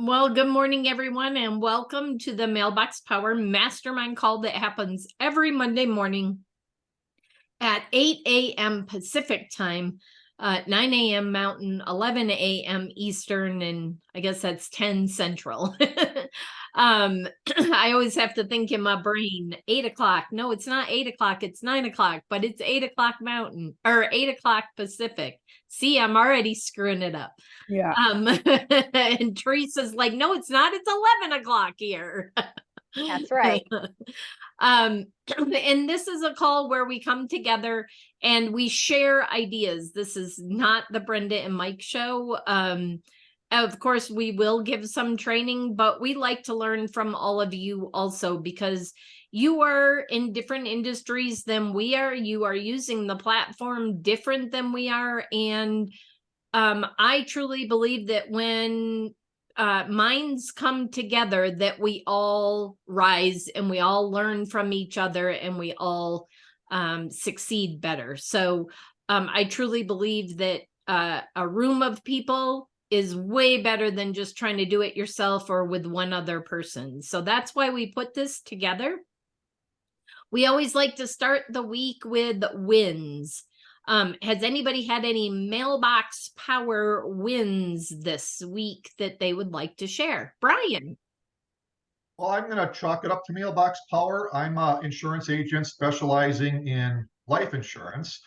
Well, good morning, everyone, and welcome to the Mailbox Power Mastermind call that happens every Monday morning at 8 a.m. Pacific time, 9 a.m. Mountain, 11 a.m. Eastern, and I guess that's 10 Central. I always have to think in my brain, 8 o'clock. No, it's not 8 o'clock, it's 9 o'clock, but it's 8 o'clock Mountain or 8 o'clock Pacific. See, I'm already screwing it up. Yeah. And Teresa's like, no, it's not. It's 11 o'clock here. That's right. And this is a call where we come together and we share ideas. This is not the Brenda and Mike show. Of course, we will give some training, but we like to learn from all of you also because you are in different industries than we are. You are using the platform different than we are. And I truly believe that when minds come together, that we all rise and we all learn from each other and we all succeed better. So I truly believe that a room of people is way better than just trying to do it yourself or with one other person. So that's why we put this together. We always like to start the week with wins. Has anybody had any Mailbox Power wins this week that they would like to share? Brian. Well, I'm going to chalk it up to Mailbox Power. I'm an insurance agent specializing in life insurance,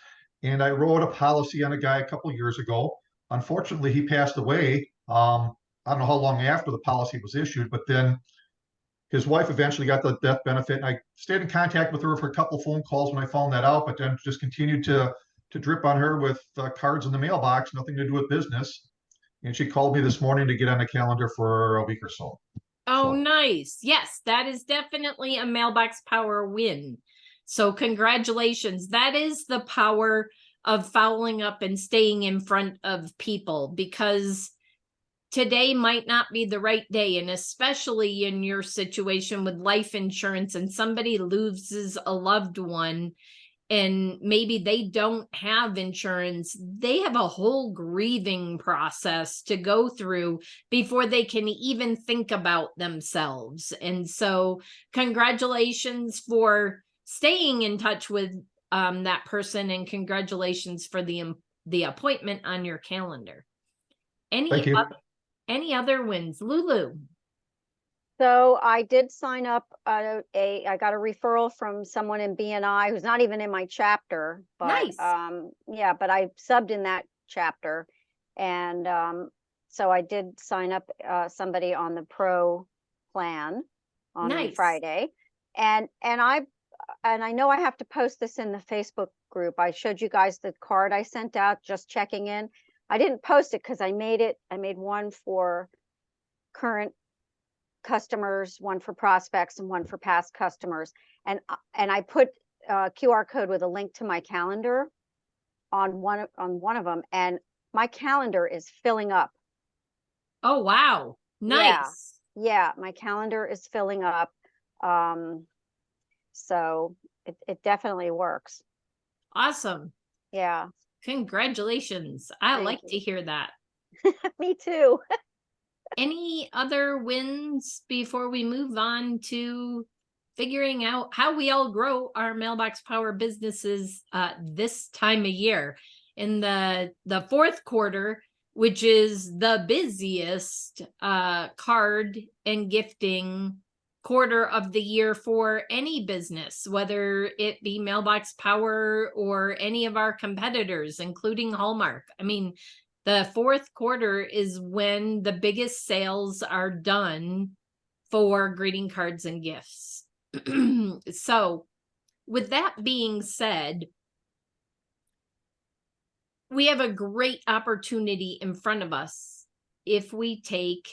and I wrote a policy on a guy a couple of years ago. Unfortunately, he passed away. I don't know how long after the policy was issued, but then his wife eventually got the death benefit. And I stayed in contact with her for a couple of phone calls when I found that out, but then just continued to drip on her with cards in the mailbox, nothing to do with business. And she called me this morning to get on the calendar for a week or so. Oh, nice. Yes, that is definitely a Mailbox Power win. So congratulations. That is the power of following up and staying in front of people, because today might not be the right day. And especially in your situation with life insurance and somebody loses a loved one and maybe they don't have insurance, they have a whole grieving process to go through before they can even think about themselves. And so congratulations for staying in touch with that person, and congratulations for the appointment on your calendar. Any other wins? Lulu? So I did sign up I got a referral from someone in BNI who's not even in my chapter, but Nice. yeah, but I subbed in that chapter. And so I did sign up somebody on the pro plan on Nice. Friday. And I know I have to post this in the Facebook group. I showed you guys the card I sent out, just checking in. I didn't post it because I made one for current customers, one for prospects, and one for past customers. And I put a QR code with a link to my calendar on one of them, and my calendar is filling up. Oh, wow. Nice. Yeah, my calendar is filling up. So it definitely works. Awesome. Yeah. Congratulations. I Thank like you. to hear that. Me too. Any other wins before we move on to figuring out how we all grow our Mailbox Power businesses this time of year? In the fourth quarter, which is the busiest card and gifting quarter of the year for any business, whether it be Mailbox Power or any of our competitors, including Hallmark. I mean, the fourth quarter is when the biggest sales are done for greeting cards and gifts. So with that being said, we have a great opportunity in front of us if we take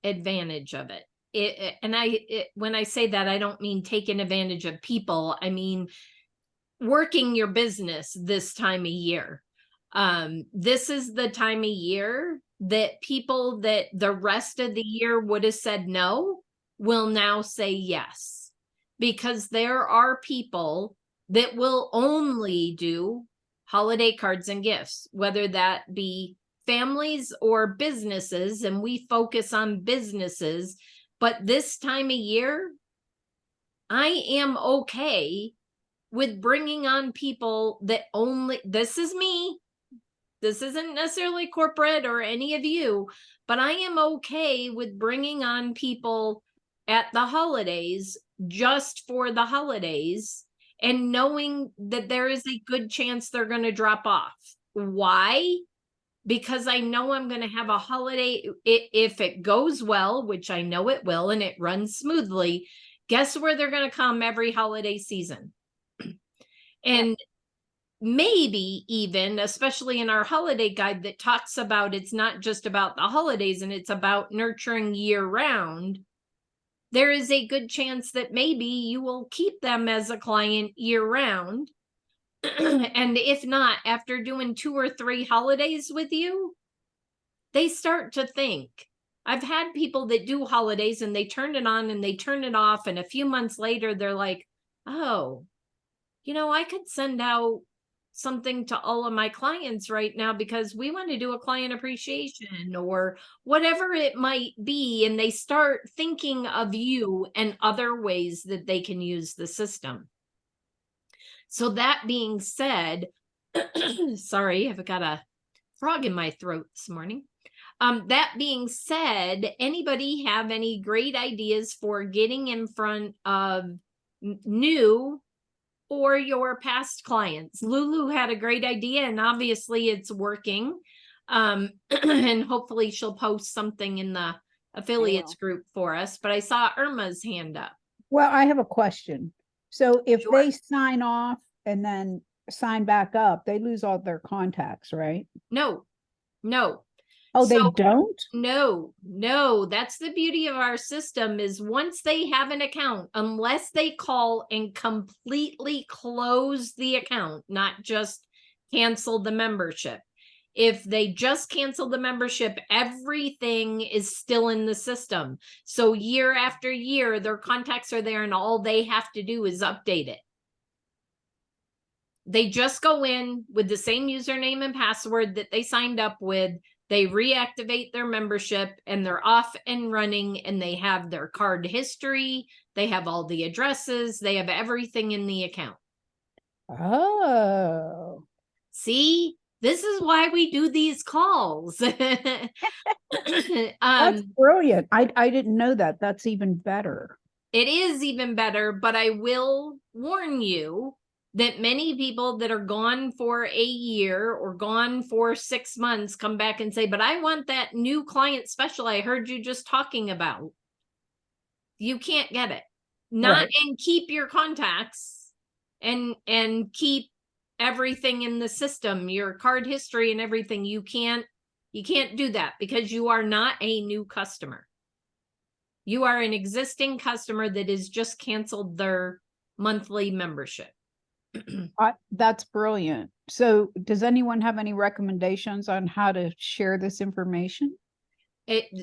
advantage of it. When I say that, I don't mean taking advantage of people. I mean working your business this time of year. This is the time of year that people that the rest of the year would have said no will now say yes, because there are people that will only do holiday cards and gifts, whether that be families or businesses, and we focus on businesses, but this time of year, I am okay with bringing on people that only, this is me, this isn't necessarily corporate or any of you, but I am okay with bringing on people at the holidays just for the holidays and knowing that there is a good chance they're going to drop off. Why? Because I know I'm going to have a holiday. If it goes well, which I know it will, and it runs smoothly, guess where they're going to come every holiday season? And maybe even, especially in our holiday guide that talks about it's not just about the holidays and it's about nurturing year round, there is a good chance that maybe you will keep them as a client year round. And if not, after doing 2 or 3 holidays with you, they start to think. I've had people that do holidays and they turn it on and they turn it off, and a few months later they're like, oh, I could send out something to all of my clients right now because we want to do a client appreciation or whatever it might be. And they start thinking of you and other ways that they can use the system. So that being said, sorry, I've got a frog in my throat this morning. That being said, anybody have any great ideas for getting in front of new or your past clients? Lulu had a great idea, and obviously it's working. And hopefully she'll post something in the affiliates group for us. But I saw Irma's hand up. Well, I have a question. So if Sure. they sign off and then sign back up, they lose all their contacts, right? No. Oh, they So- don't? No, that's the beauty of our system is once they have an account, unless they call and completely close the account, not just cancel the membership. If they just cancel the membership, everything is still in the system. So year after year, their contacts are there and all they have to do is update it. They just go in with the same username and password that they signed up with. They reactivate their membership and they're off and running, and they have their card history. They have all the addresses. They have everything in the account. Oh, See, this is why we do these calls. that's brilliant. I didn't know that. That's even better. It is even better, but I will warn you that many people that are gone for a year or gone for 6 months come back and say, but I want that new client special I heard you just talking about. You can't get it. Not Right. and keep your contacts and keep everything in the system, your card history and everything. You can't do that because you are not a new customer. You are an existing customer that has just canceled their monthly membership. That's brilliant. So does anyone have any recommendations on how to share this information?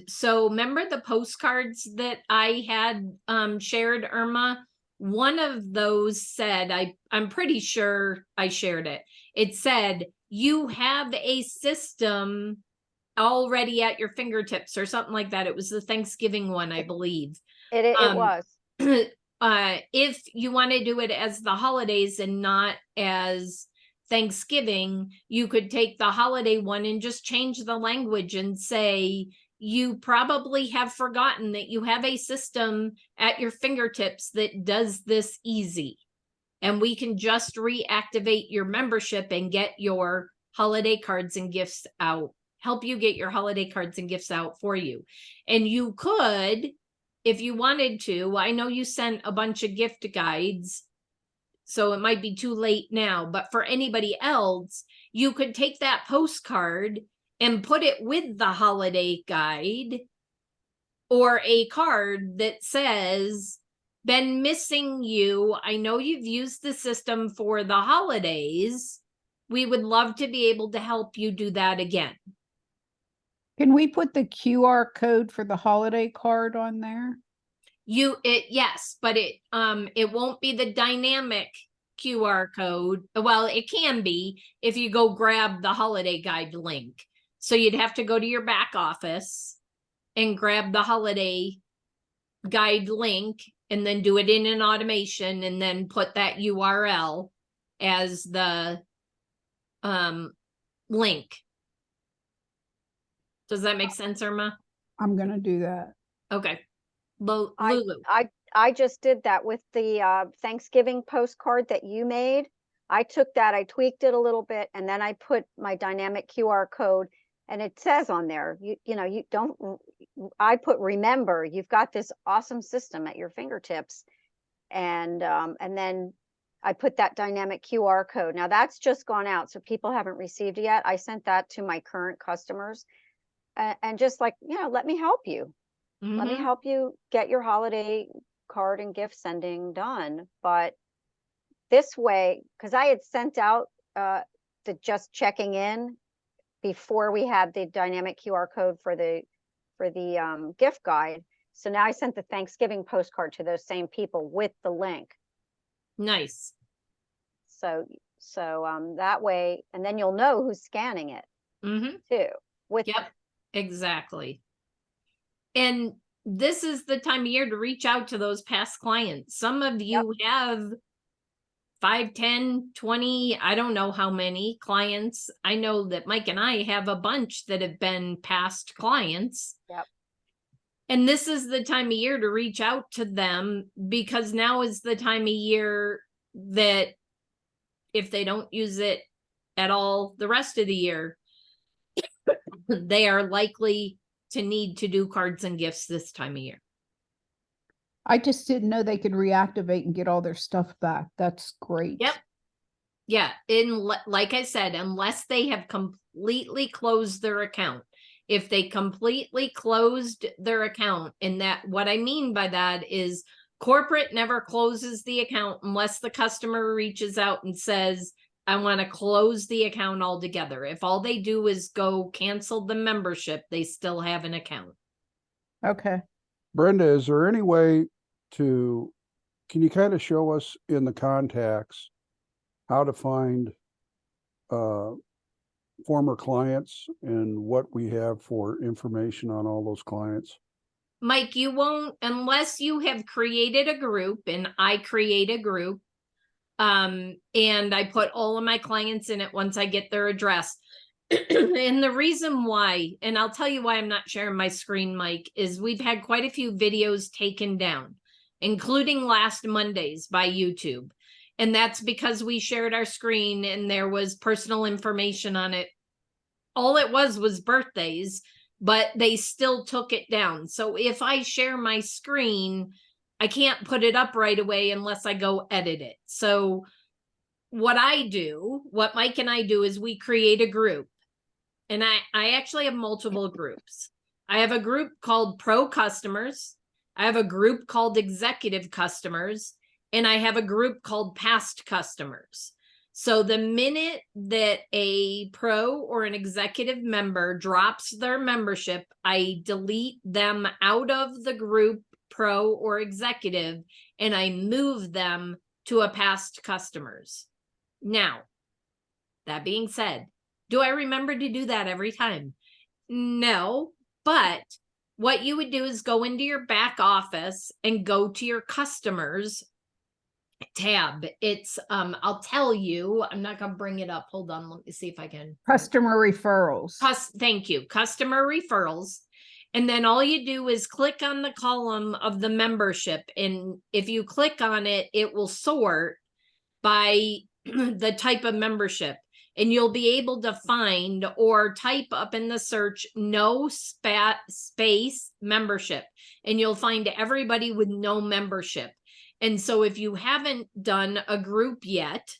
So remember the postcards that I had shared, Irma? One of those said, I'm pretty sure I shared it. It said, you have a system already at your fingertips or something like that. It was the Thanksgiving one, I believe. It was. If you want to do it as the holidays and not as Thanksgiving, you could take the holiday one and just change the language and say, you probably have forgotten that you have a system at your fingertips that does this easy. And we can just reactivate your membership and get your holiday cards and gifts out, help you get your holiday cards and gifts out for you. And you could, if you wanted to, I know you sent a bunch of gift guides, so it might be too late now, but for anybody else, you could take that postcard and put it with the holiday guide or a card that says, been missing you. I know you've used the system for the holidays. We would love to be able to help you do that again. Can we put the QR code for the holiday card on there? Yes, but it won't be the dynamic QR code. Well, it can be if you go grab the holiday guide link. So you'd have to go to your back office and grab the holiday guide link and then do it in an automation and then put that URL as the link. Does that make sense, Irma? I'm gonna do that. Okay. I Lulu. I just did that with the Thanksgiving postcard that you made. I took that, I tweaked it a little bit, and then I put my dynamic QR code, and it says on there, you know, you don't, I put remember, you've got this awesome system at your fingertips. And then I put that dynamic QR code. Now that's just gone out, so people haven't received it yet. I sent that to my current customers, and just like, you know, let me help you. Let me Mhm. help you get your holiday card and gift sending done. But this way, because I had sent out the just checking in before we had the dynamic QR code for the gift guide. So now I sent the Thanksgiving postcard to those same people with the link. Nice. So that way, and then you'll know who's scanning it Mm-hmm. too. With Yep, exactly. And this is the time of year to reach out to those past clients. Some of you have 5, 10, 20, I don't know how many clients. I know that Mike and I have a bunch that have been past clients. Yep. And this is the time of year to reach out to them, because now is the time of year that if they don't use it at all the rest of the year, they are likely to need to do cards and gifts this time of year. I just didn't know they could reactivate and get all their stuff back. That's great. Yep. Yeah. Like I said, unless they have completely closed their account. If they completely closed their account, and that what I mean by that is corporate never closes the account unless the customer reaches out and says, I want to close the account altogether. If all they do is go cancel the membership, they still have an account. Okay. Brenda, is there any way to, can you kind of show us in the contacts how to find former clients and what we have for information on all those clients? Mike, you won't, unless you have created a group, and I create a group. And I put all of my clients in it once I get their address. And the reason why, and I'll tell you why I'm not sharing my screen, Mike, is we've had quite a few videos taken down, including last Monday's by YouTube. And that's because we shared our screen and there was personal information on it. All it was birthdays, but they still took it down. So if I share my screen, I can't put it up right away unless I go edit it. So what Mike and I do is we create a group. And I actually have multiple groups. I have a group called Pro Customers. I have a group called Executive Customers. And I have a group called Past Customers. So the minute that a pro or an executive member drops their membership, I delete them out of the group pro or executive, and I move them to a past customers. Now, that being said, do I remember to do that every time? No, but what you would do is go into your back office and go to your customers tab. It's I'll tell you, I'm not gonna bring it up. Hold on, let me see if I can. Customer referrals. Thank you. Customer referrals. And then all you do is click on the column of the membership. And if you click on it, it will sort by the type of membership. And you'll be able to find or type up in the search, no space membership. And you'll find everybody with no membership. And so if you haven't done a group yet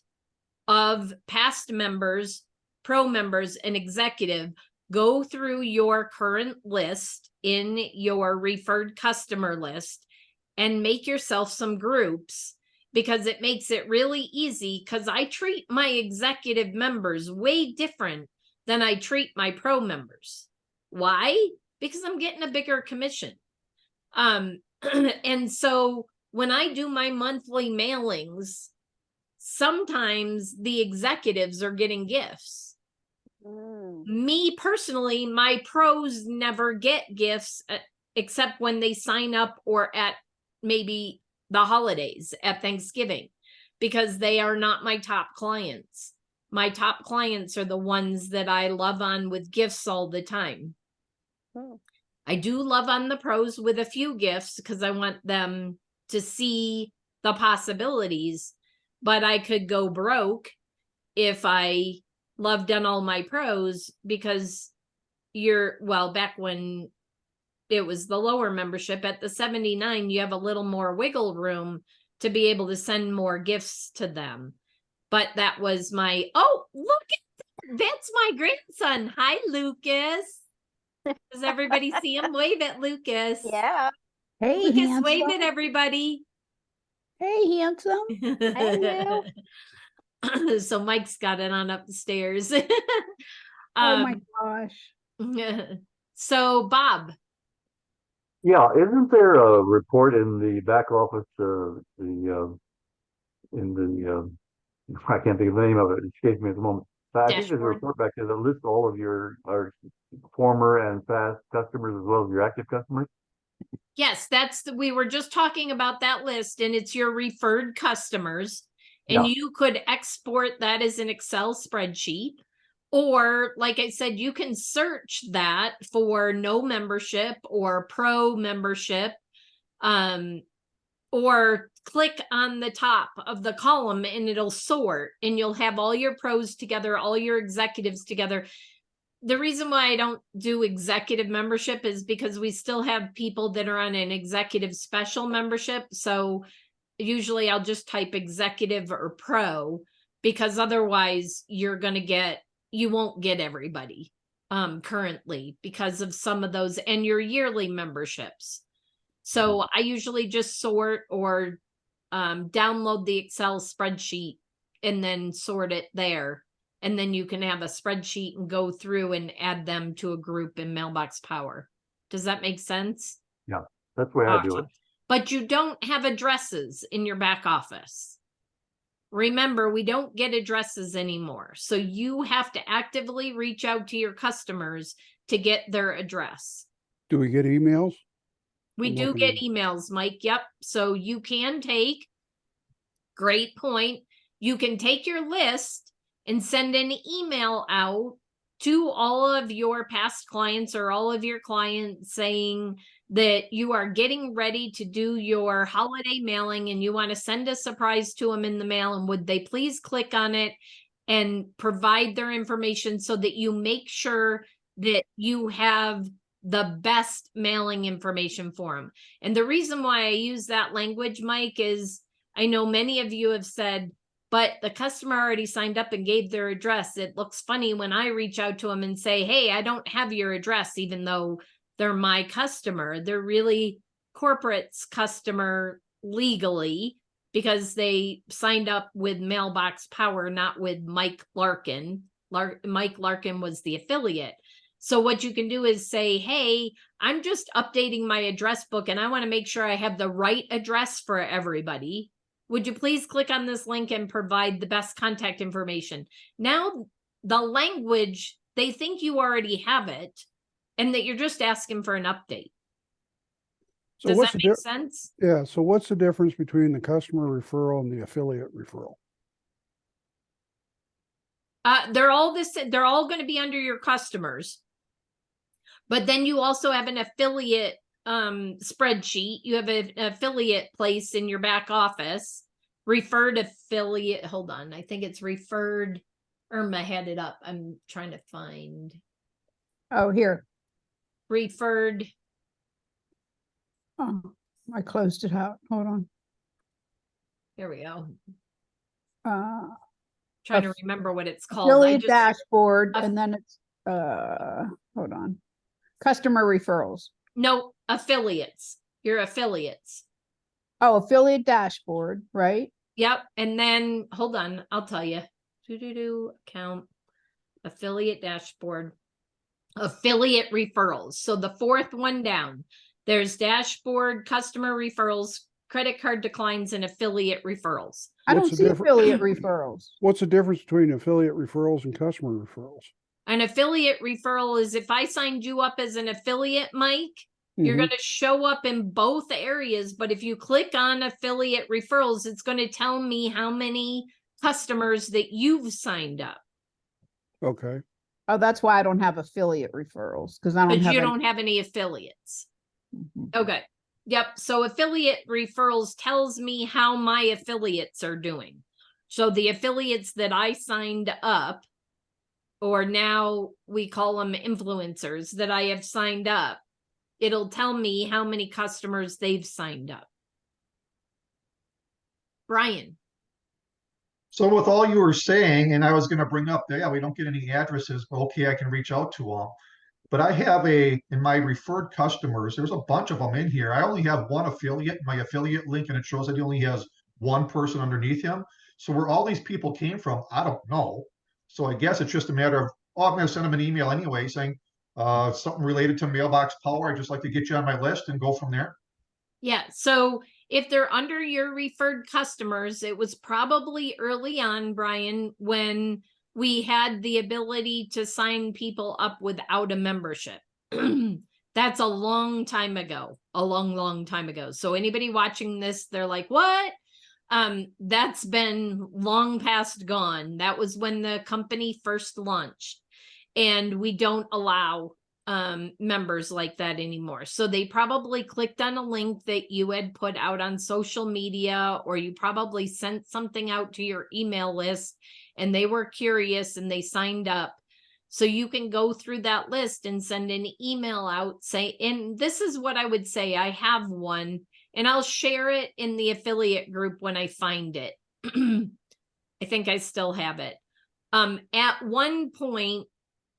of past members, pro members, and executive, go through your current list in your referred customer list and make yourself some groups, because it makes it really easy, because I treat my executive members way different than I treat my pro members. Why? Because I'm getting a bigger commission. And so when I do my monthly mailings, sometimes the executives are getting gifts. Me personally, my pros never get gifts except when they sign up or at maybe the holidays at Thanksgiving, because they are not my top clients. My top clients are the ones that I love on with gifts all the time. Oh. I do love on the pros with a few gifts because I want them to see the possibilities, but I could go broke if I loved on all my pros, because back when it was the lower membership at the 79, you have a little more wiggle room to be able to send more gifts to them. But that was my, oh, look at that's my grandson. Hi, Lucas. Does everybody see him? Wave at Lucas. Yeah. Hey, Lucas, wave handsome. at everybody. Hey, handsome. Hey, So Mike's got it on up the stairs. Oh my gosh. So Bob, Yeah, isn't there a report in the back office, I can't think of the name of it, it escapes me at the moment. But I think there's a Dashboard. report back there that lists all of our former and past customers as well as your active customers. yes, we were just talking about that list, and it's your referred customers. And Yeah. you could export that as an Excel spreadsheet. Or, like I said, you can search that for no membership or pro membership, or click on the top of the column and it'll sort, and you'll have all your pros together, all your executives together. The reason why I don't do executive membership is because we still have people that are on an executive special membership. So usually I'll just type executive or pro, because otherwise you won't get everybody currently because of some of those and your yearly memberships. So I usually just sort or download the Excel spreadsheet and then sort it there. And then you can have a spreadsheet and go through and add them to a group in Mailbox Power. Does that make sense? That's the way I do it. Awesome. But you don't have addresses in your back office. Remember, we don't get addresses anymore. So you have to actively reach out to your customers to get their address. Do we get emails? We I'm do looking get at- emails, Mike. Yep. So you can great point. You can take your list and send an email out to all of your past clients or all of your clients saying that you are getting ready to do your holiday mailing and you want to send a surprise to them in the mail, and would they please click on it and provide their information so that you make sure that you have the best mailing information for them. And the reason why I use that language, Mike, is I know many of you have said, but the customer already signed up and gave their address. It looks funny when I reach out to them and say, hey, I don't have your address, even though they're my customer. They're really corporate's customer legally because they signed up with Mailbox Power, not with Mike Larkin. Mike Larkin was the affiliate. So what you can do is say, hey, I'm just updating my address book and I want to make sure I have the right address for everybody. Would you please click on this link and provide the best contact information? Now, the language, they think you already have it and that you're just asking for an update. So Does what's that the make sense? Yeah, so what's the difference between the customer referral and the affiliate referral? They're all they're all going to be under your customers. But then you also have an affiliate spreadsheet. You have an affiliate place in your back office. Referred affiliate. Hold on. I think it's referred. Irma had it up. I'm trying to find. Oh, here. Referred. Oh, I closed it out. Hold on. Here we go. Uh, Trying to Aff- remember what it's called. I affiliate just, dashboard, Aff- and then it's, hold on. Customer referrals. no, affiliates. Your affiliates. Oh, affiliate dashboard, right? Yep. And then hold on, I'll tell you. Account, affiliate dashboard, affiliate referrals. So the fourth one down, there's dashboard, customer referrals, credit card declines, and affiliate referrals. I What's don't the see differ- affiliate referrals. What's the difference between affiliate referrals and customer referrals? An affiliate referral is if I signed you up as an affiliate, Mike, you're Mhm. going to show up in both areas. But if you click on affiliate referrals, it's going to tell me how many customers that you've signed up. Okay. Oh, that's why I don't have affiliate referrals, because I don't But have you any. don't have any affiliates. Mhm. Okay. Yep. So affiliate referrals tells me how my affiliates are doing. So the affiliates that I signed up, or now we call them influencers that I have signed up, it'll tell me how many customers they've signed up. Brian. So with all you were saying, and I was going to bring up, yeah, we don't get any addresses, but okay, I can reach out to them. But I have in my referred customers, there's a bunch of them in here. I only have one affiliate, my affiliate link, and it shows that he only has one person underneath him. So where all these people came from, I don't know. So I guess it's just a matter of, oh, I'm going to send them an email anyway saying something related to Mailbox Power. I'd just like to get you on my list and go from there. Yeah. So if they're under your referred customers, it was probably early on, Brian, when we had the ability to sign people up without a membership. That's a long time ago, a long time ago. So anybody watching this, they're like, what? That's been long past gone. That was when the company first launched, and we don't allow members like that anymore. So they probably clicked on a link that you had put out on social media, or you probably sent something out to your email list and they were curious and they signed up. So you can go through that list and send an email out, say, and this is what I would say. I have one and I'll share it in the affiliate group when I find it. I think I still have it. At one point,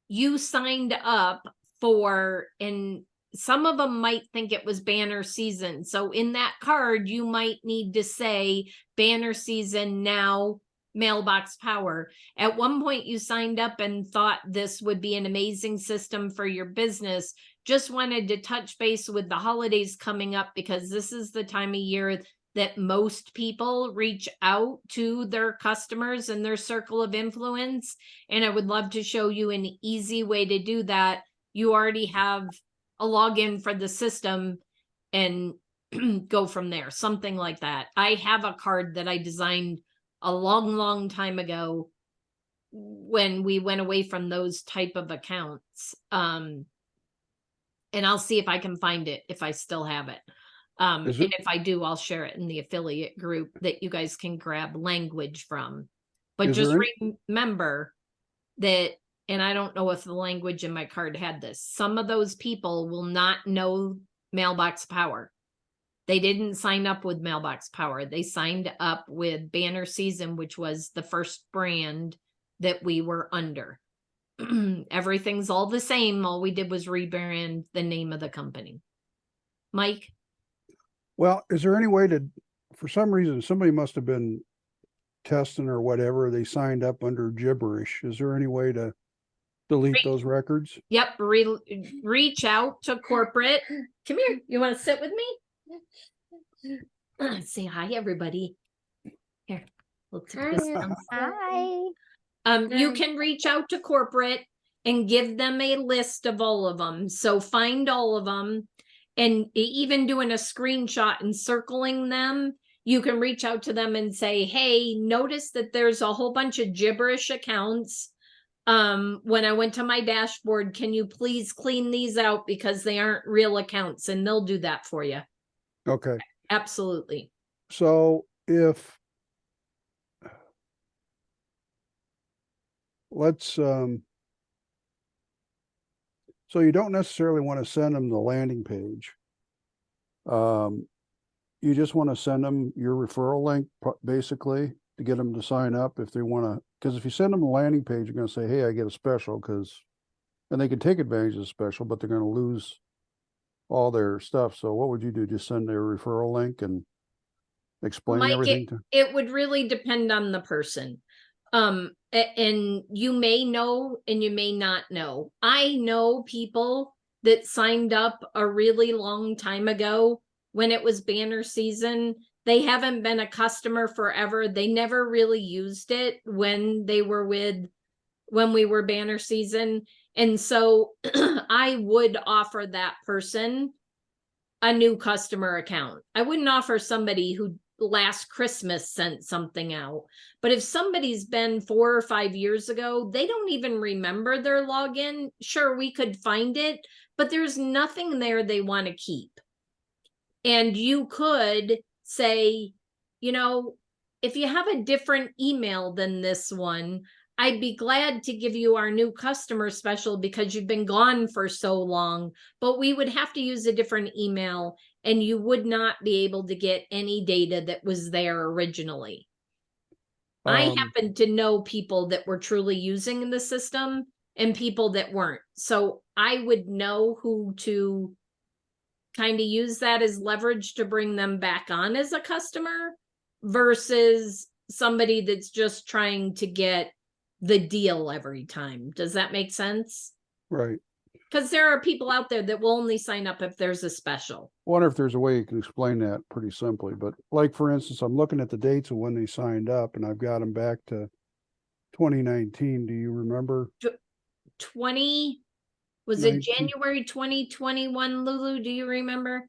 you signed up for, and some of them might think it was banner season. So in that card, you might need to say banner season now, Mailbox Power. At one point, you signed up and thought this would be an amazing system for your business. Just wanted to touch base with the holidays coming up, because this is the time of year that most people reach out to their customers and their circle of influence. And I would love to show you an easy way to do that. You already have a login for the system and go from there, something like that. I have a card that I designed a long time ago when we went away from those type of accounts. And I'll see if I can find it, if I still have it. And if I do, I'll share it in the affiliate group that you guys can grab language from. But just remember that, and I don't know if the language in my card had this, some of those people will not know Mailbox Power. They didn't sign up with Mailbox Power. They signed up with Banner Season, which was the first brand that we were under. Everything's all the same. All we did was rebrand the name of the company. Mike? Well, is there any way to, for some reason, somebody must have been testing or whatever, they signed up under gibberish. Is there any way to delete those records? Yep. Reach out to corporate. Come here. You want to sit with me? Say hi, everybody. Here. Hi. You can reach out to corporate and give them a list of all of them. So find all of them, and even doing a screenshot and circling them, you can reach out to them and say, hey, notice that there's a whole bunch of gibberish accounts. When I went to my dashboard, can you please clean these out because they aren't real accounts? And they'll do that for you. Okay. Absolutely. So if let's so you don't necessarily want to send them the landing page. You just want to send them your referral link basically to get them to sign up if they want to, because if you send them the landing page, you're going to say, hey, I get a special, and they can take advantage of the special, but they're going to lose all their stuff. So what would you do? Just send their referral link and explain Mike, everything to it would really depend on the person. And you may know and you may not know. I know people that signed up a really long time ago when it was banner season. They haven't been a customer forever. They never really used it when they were with when we were banner season. And so I would offer that person a new customer account. I wouldn't offer somebody who last Christmas sent something out. But if somebody's been 4 or 5 years ago, they don't even remember their login. Sure, we could find it, but there's nothing there they want to keep. And you could say, you know, if you have a different email than this one, I'd be glad to give you our new customer special because you've been gone for so long, but we would have to use a different email and you would not be able to get any data that was there originally. I happen to know people that were truly using the system and people that weren't. So I would know who to kind of use that as leverage to bring them back on as a customer versus somebody that's just trying to get the deal every time. Does that make sense? Right. Because there are people out there that will only sign up if there's a special. Wonder if there's a way you can explain that pretty simply, but like, for instance, I'm looking at the dates of when they signed up and I've got them back to 2019. Do you remember? 20, was it 19? January 2021, Lulu? Do you remember?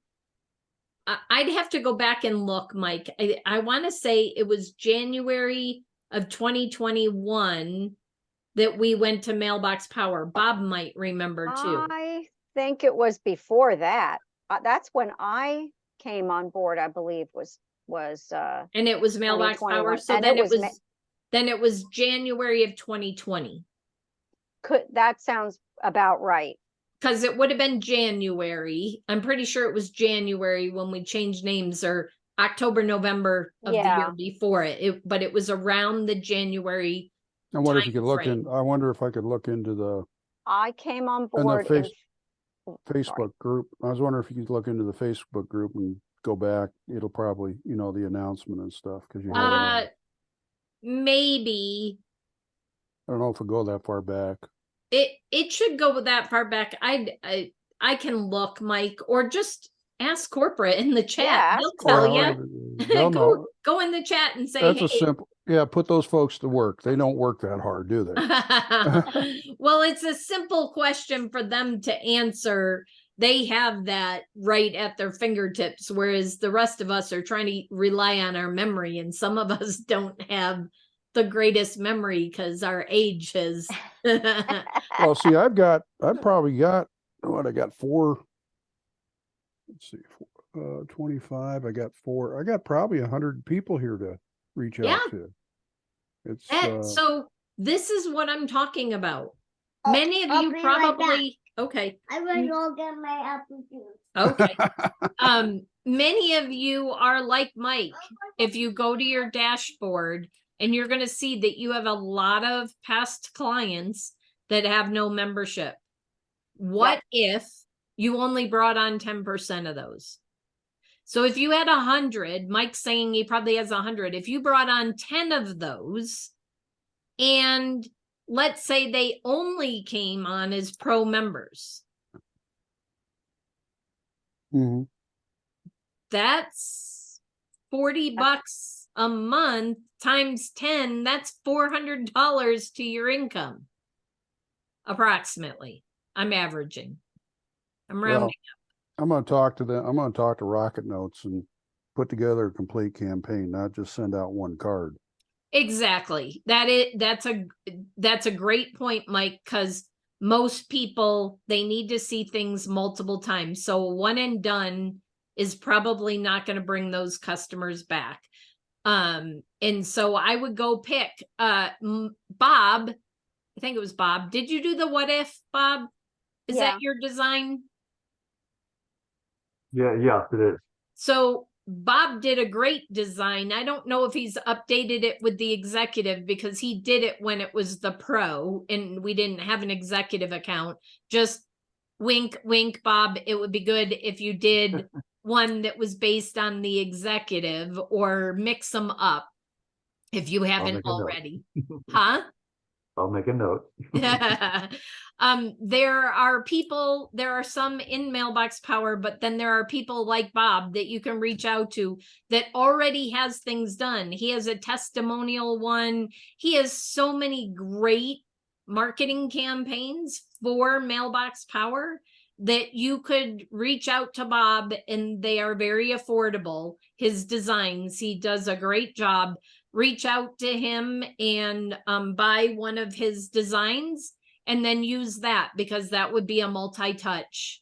I'd have to go back and look, Mike. I want to say it was January of 2021 that we went to Mailbox Power. Bob might remember too. I think it was before that. That's when I came on board, I believe was And it was Mailbox Power. 2021. So And then it was then it was January of 2020. that sounds about right. Because it would have been January. I'm pretty sure it was January when we changed names, or October, November of the year before it. But it was around the January. I wonder if you could look frame. I wonder if I could look into the I came on And the board in Facebook group. I was wondering if you could look into the Facebook group and go back. It'll probably, you know, the announcement and stuff, because you have it on. Maybe I don't know if it'll go that far back. it should go that far back. I can look, Mike, or just ask corporate in the chat. Yeah, They'll ask tell corporate. you. They'll know. Go in the chat and say, That's hey. a simple, yeah, put those folks to work. They don't work that hard, do they? Well, it's a simple question for them to answer. They have that right at their fingertips, whereas the rest of us are trying to rely on our memory, and some of us don't have the greatest memory because our age has. Well, see, I've probably got, I got 4, let's see, 25. I got probably 100 people here to reach out to. It's so this is what I'm talking about. Many of you probably, okay. I'm gonna go get my apple juice. Okay. Many of you are like Mike. If you go to your dashboard and you're going to see that you have a lot of past clients that have no membership. What if you only brought on 10% of those? So if you had 100, Mike's saying he probably has 100. If you brought on 10 of those, and let's say they only came on as pro members. Mhm. That's $40 a month times 10. That's $400 to your income. Approximately. I'm averaging. I'm rounding. I'm going to talk to them. I'm going to talk to Rocket Notes and put together a complete campaign, not just send out one card. Exactly. That's a great point, Mike, because most people, they need to see things multiple times. So one and done is probably not going to bring those customers back. And so I would go pick Bob. I think it was Bob. Did you do the what if, Bob? Is that your design? Yeah, it is. So Bob did a great design. I don't know if he's updated it with the executive, because he did it when it was the pro and we didn't have an executive account. Just wink, wink, Bob. It would be good if you did one that was based on the executive, or mix them up if you haven't already. Huh? I'll make a note. There are some in Mailbox Power, but then there are people like Bob that you can reach out to that already has things done. He has a testimonial one. He has so many great marketing campaigns for Mailbox Power that you could reach out to Bob, and they are very affordable. His designs, he does a great job. Reach out to him and buy one of his designs and then use that, because that would be a multi-touch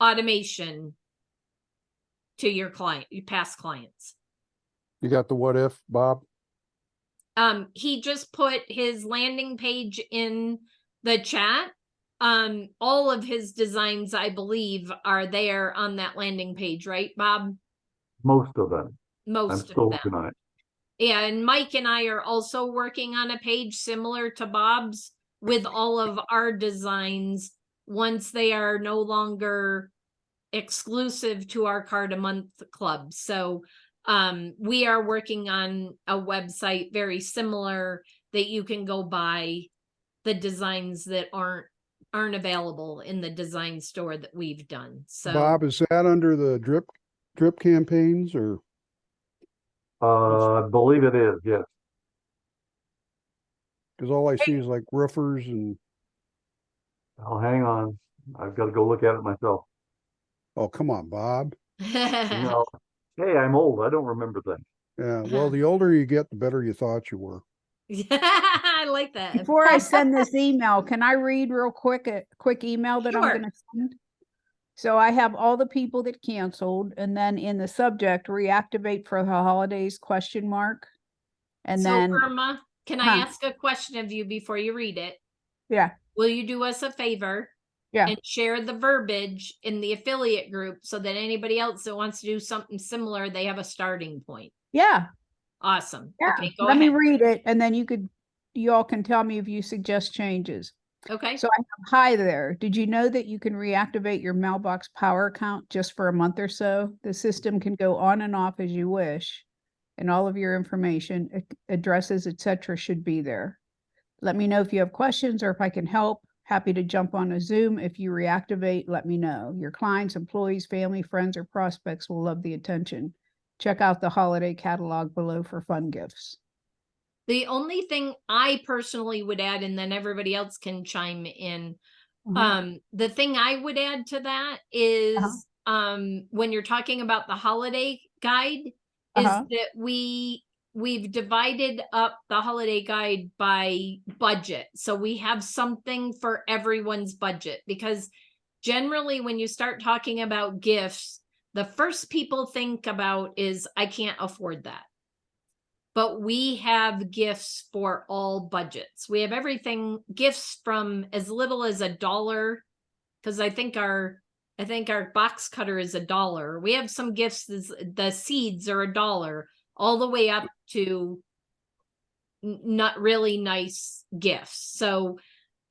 automation to your client, your past clients. You got the what if, Bob? He just put his landing page in the chat. All of his designs, I believe, are there on that landing page, right, Bob? Most of them. I'm Most still of them. working on it. Yeah, and Mike and I are also working on a page similar to Bob's with all of our designs once they are no longer exclusive to our card a month club. So we are working on a website very similar that you can go buy the designs that aren't available in the design store that we've done. So Bob, is that under the drip campaigns, or? I believe it is, yes. Because all I see is like roofers and, Oh, hang on. I've got to go look at it myself. oh, come on, Bob. No. Hey, I'm old. I don't remember things. Yeah, well, the older you get, the better you thought you were. I like that. Before I send this email, can I read real quick a quick email that I'm Sure. going to send? So I have all the people that canceled, and then in the subject, reactivate for the holidays, ? And So then, Irma, can I Huh. ask a question of you before you read it? yeah, Will you do us a favor? Yeah. And share the verbiage in the affiliate group so that anybody else that wants to do something similar, they have a starting point. yeah, Awesome. yeah. Okay, go Let ahead. me read it, and then you all can tell me if you suggest changes. Okay. So I have, hi there. Did you know that you can reactivate your Mailbox Power account just for a month or so? The system can go on and off as you wish, and all of your information, addresses, etc., should be there. Let me know if you have questions or if I can help. Happy to jump on a Zoom. If you reactivate, let me know. Your clients, employees, family, friends, or prospects will love the attention. Check out the holiday catalog below for fun gifts. The only thing I personally would add, and then everybody else can chime in. Mhm. The thing I would add to that is, when you're talking about the holiday guide, is Uh-huh. that we've divided up the holiday guide by budget. So we have something for everyone's budget, because generally when you start talking about gifts, the first people think about is, I can't afford that. But we have gifts for all budgets. We have everything, gifts from as little as $1, because I think our box cutter is $1. We have some gifts, the seeds are $1, all the way up to not really nice gifts. So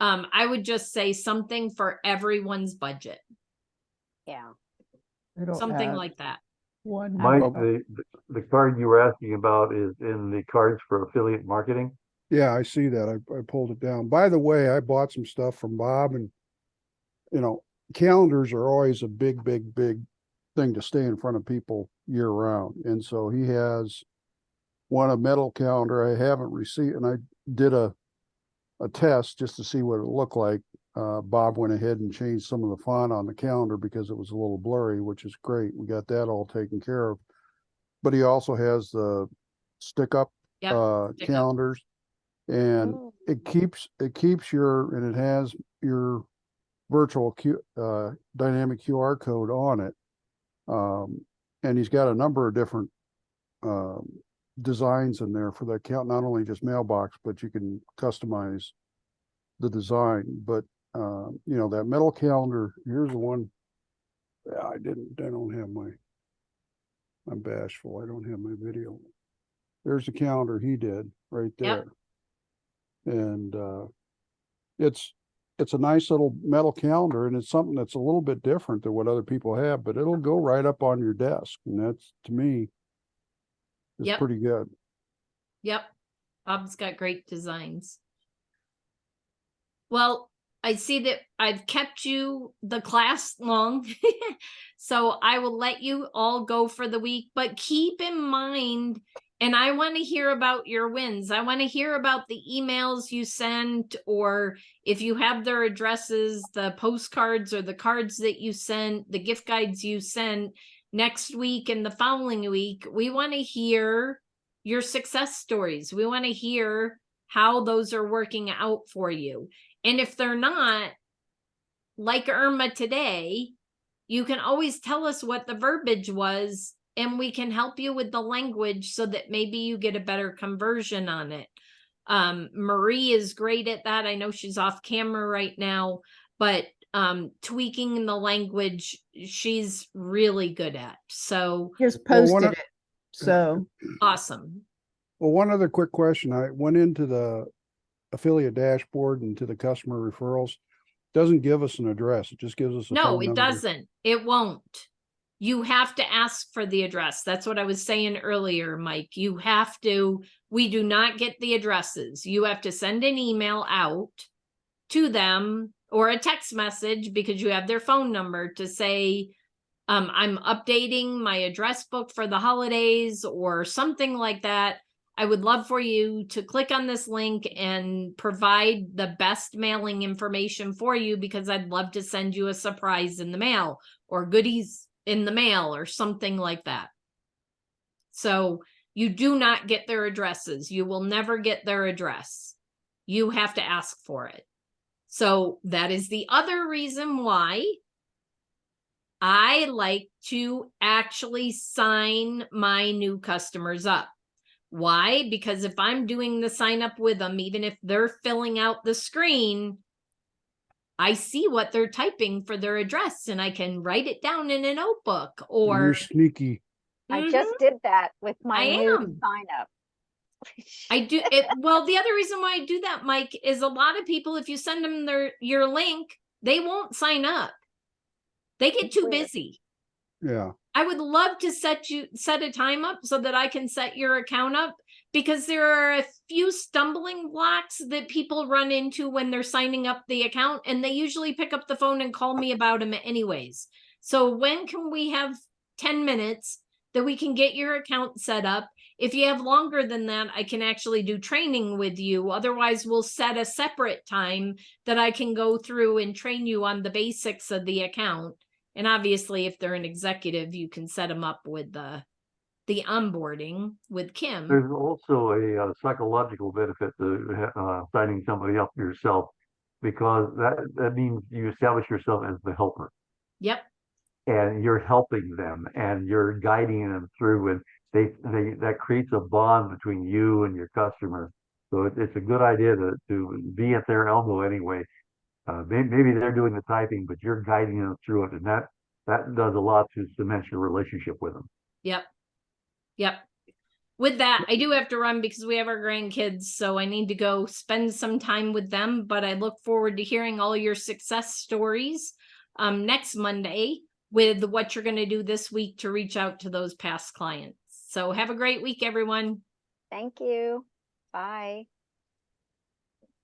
I would just say something for everyone's budget, Yeah. It'll something add like that. one. Mike, Okay. the card you were asking about is in the cards for affiliate marketing. Yeah, I see that. I pulled it down. By the way, I bought some stuff from Bob, and calendars are always a big thing to stay in front of people year round. And so he has a metal calendar I haven't received, and I did a test just to see what it looked like. Bob went ahead and changed some of the font on the calendar because it was a little blurry, which is great. We got that all taken care of. But he also has the stick up Yep, stick up. calendars, and Mm. it keeps and it has your virtual dynamic QR code on it. And he's got a number of different designs in there for that account, not only just mailbox, but you can customize the design. But that metal calendar, here's the one. Yeah, I don't have I'm bashful. I don't have my video. There's the calendar he did right there. Yep. And it's a nice little metal calendar, and it's something that's a little bit different than what other people have, but it'll go right up on your desk. And that's, to me, is Yep. pretty good. Yep. Bob's got great designs. Well, I see that I've kept you the class long, so I will let you all go for the week, but keep in mind, and I want to hear about your wins. I want to hear about the emails you sent, or if you have their addresses, the postcards or the cards that you sent, the gift guides you sent next week and the following week. We want to hear your success stories. We want to hear how those are working out for you. And if they're not, like Irma today, you can always tell us what the verbiage was, and we can help you with the language so that maybe you get a better conversion on it. Marie is great at that. I know she's off camera right now, but tweaking the language, she's really good at. So Just Well, posted it. So awesome. Well, one other quick question. I went into the affiliate dashboard and to the customer referrals. Doesn't give us an address. It just gives us a No, phone it number. doesn't. It won't. You have to ask for the address. That's what I was saying earlier, Mike. You have to, we do not get the addresses. You have to send an email out to them or a text message because you have their phone number to say, I'm updating my address book for the holidays or something like that. I would love for you to click on this link and provide the best mailing information for you, because I'd love to send you a surprise in the mail or goodies in the mail or something like that. So you do not get their addresses. You will never get their address. You have to ask for it. So that is the other reason why I like to actually sign my new customers up. Why? Because if I'm doing the sign up with them, even if they're filling out the screen, I see what they're typing for their address and I can write it down in a notebook. Or You're sneaky. I just did that with my I new am. sign up. I do it. Well, the other reason why I do that, Mike, is a lot of people, if you send them your link, they won't sign up. They get too Weird. busy. Yeah. I would love to set a time up so that I can set your account up, because there are a few stumbling blocks that people run into when they're signing up the account, and they usually pick up the phone and call me about them anyways. So when can we have 10 minutes that we can get your account set up? If you have longer than that, I can actually do training with you. Otherwise, we'll set a separate time that I can go through and train you on the basics of the account. And obviously, if they're an executive, you can set them up with the onboarding with Kim. There's also a psychological benefit to signing somebody up yourself, because that means you establish yourself as the helper. Yep. And you're helping them and you're guiding them through, and that creates a bond between you and your customer. So it's a good idea to be at their elbow anyway. Maybe they're doing the typing, but you're guiding them through it, and that does a lot to cement your relationship with them. Yep. Yep. With that, I do have to run because we have our grandkids, so I need to go spend some time with them, but I look forward to hearing all your success stories next Monday with what you're going to do this week to reach out to those past clients. So have a great week, everyone. Thank you. Bye.